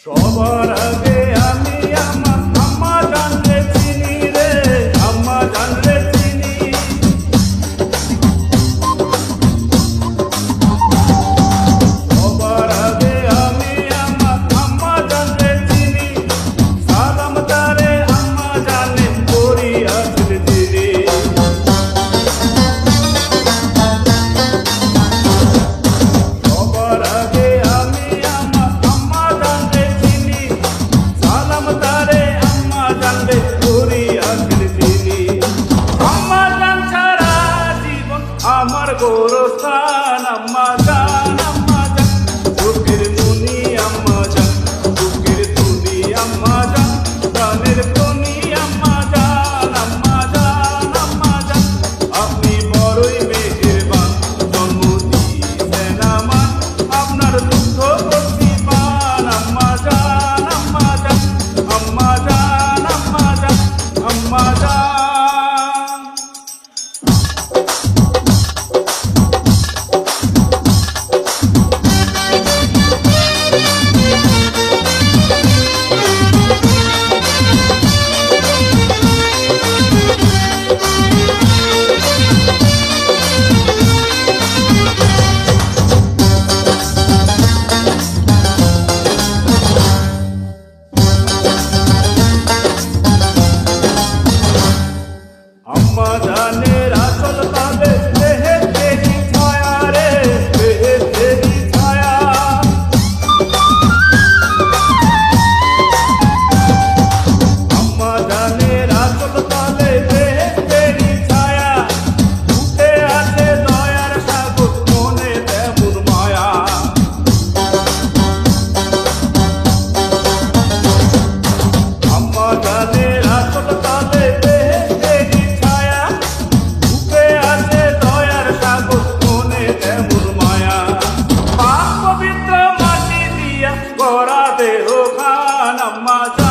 সবার আগে আমি আমার আম্মা জানলে চিনি রে, আম্মা জানলে চিনি। সবার আগে আমি আমার আম্মা জানলে চিনি, সালাম তারে আম্মা জানে করি আসলে চিনি। সবার আগে আমি আমার আম্মা জানলে চিনি, সালাম তারে আম্মা জানলে করি আসলে চিনি। আম্মা জান ছাড়া জীবন আমার গোরস্থান, আম্মা জান চোখের মনি আম্মা জান, চোখের তুলি আম্মা জান, প্রাণের ধনী আম্মা জান, আম্মা জান, আম্মা জান। আপনি বড়ই মেহেরবান, জন্ম দিয়েছেন আমার, আপনার দুঃখ করছি পান, আম্মা জান, আম্মা জান, আম্মা জান, আম্মা জান, আম্মা জান। আম্মা জানের আসল পাবে দেহে তেরি ছায়া রে, দেহে তেরি ছায়া। আম্মা জানের আসল পাবে দেহে তেরি ছায়া, উঠে আছে দয়ার সাগর মনে তেমন মায়া। আম্মা জানের আসল পাবে করা দেহ খান, আম্মা।